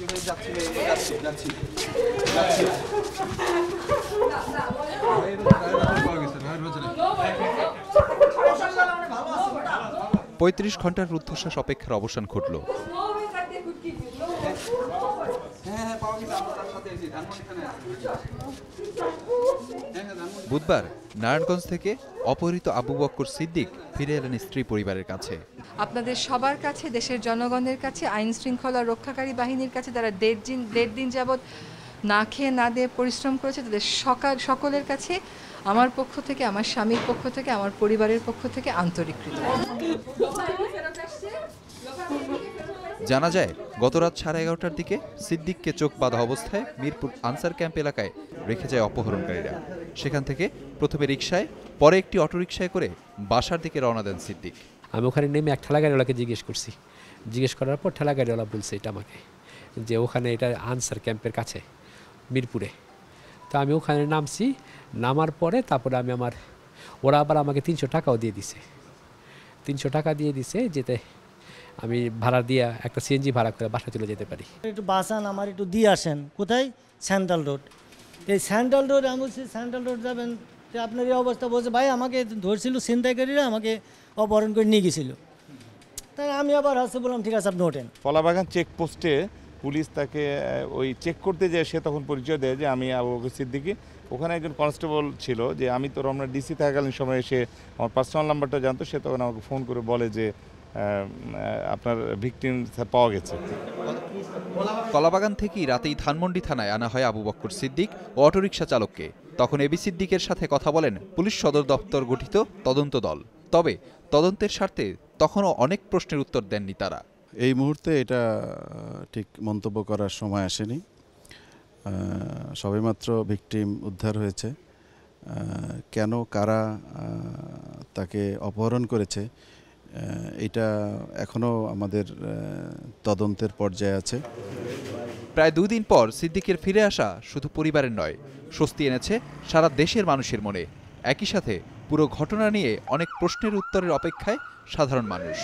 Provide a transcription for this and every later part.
35 ঘন্টার রুদ্ধশ্বাস অপেক্ষার অবসান ঘটল। বুধবার নারায়ণগঞ্জ থেকে অপহৃত আবু বক্কর সিদ্দিক ফিরে এলেন স্ত্রী পরিবারের কাছে। আপনাদের সবার কাছে, দেশের জনগণের কাছে, আইন শৃঙ্খলা রক্ষাকারী বাহিনীর কাছে, যারা দেড় দিন যাবৎ না খেয়ে না দিয়ে পরিশ্রম করেছে, তাদের সকলের কাছে আমার পক্ষ থেকে, আমার স্বামীর পক্ষ থেকে, আমার পরিবারের পক্ষ থেকে আন্তরিক কৃতজ্ঞতা। জানা যায় গত রাত 11:30টার দিকে সিদ্দিককে চোখ বাঁধা অবস্থায় মিরপুর আনসার ক্যাম্প এলাকায় রেখে যায় অপহরণকারীরা। সেখান থেকে প্রথমে রিকশায়, পরে একটি অটোরিকশায় করে বাসার দিকে রওনা দেন সিদ্দিক। আমি ওখানে নেমে এক ঠেলাগাড়িওয়ালাকে জিজ্ঞেস করার পর ঠেলাগাড়িওয়ালা বলছে এটা আমাকে, যে ওখানে এটা আনসার ক্যাম্পের কাছে মিরপুরে। তো আমি ওখানে নামছি, নামার পরে তারপরে ওরা আবার আমাকে 300 টাকাও দিয়ে দিছে। 300 টাকা দিয়ে দিছে যেতে আমি ভাড়া দিয়ে একটা সিএনজি ভাড়া করে বাসা চলে যেতে পারি। একটু বাসান আমার একটু দিয়ে আসেন। কোথায়? Central road. এই সেন্ট্রাল রোড, আমি বলছি সেন্ট্রাল রোড যাবেন, তো আপনার এই অবস্থা বলছে ভাই আমাকে ধরছিল ছিনতাইকারীরা, আমাকে অপহরণ করে নিয়ে গেছিল। তাই আমি আবার হাসতে বললাম ঠিক আছে আপনি ওঠেন। কলাবাগান চেকপোস্টে পুলিশ তাকে ওই চেক করতে যায়, সে তখন পরিচয় দেয় যে আমি আবু বকর সিদ্দিকী। ওখানে একজন কনস্টেবল ছিল, যে আমি তো রমনা ডিসি থাকাকালীন সময়ে সে আমার পার্সোনাল নাম্বারটা জানতো, সে তখন আমাকে ফোন করে বলে যে আপনার ভিকটিম পাওয়া গেছে। কলাবাগান থেকেই রাতেই ধানমন্ডি থানায় আনা হয় আবু বক্কর সিদ্দিক ও অটোরিকশা চালককে। তখন এবি সিদ্দিকের সাথে কথা বলেন পুলিশ সদর দপ্তর গঠিত তদন্ত দল। তবে তদন্তের স্বার্থে তখনও অনেক প্রশ্নের উত্তর দেননি তারা। এই মুহূর্তে এটা ঠিক মন্তব্য করার সময় আসেনি। সবেমাত্র ভিকটিম উদ্ধার হয়েছে। কেন, কারা তাকে অপহরণ করেছে, এটা এখনো আমাদের তদন্তের পর্যায়ে আছে। প্রায় 2 দিন পর সিদ্দিকের ফিরে আসা শুধু পরিবারের নয়, স্বস্তি এনেছে সারা দেশের মানুষের মনে। একই সাথে পুরো ঘটনা নিয়ে অনেক প্রশ্নের উত্তরের অপেক্ষায় সাধারণ মানুষ।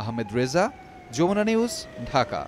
আহমেদ রেজা, যমুনা নিউজ, ঢাকা।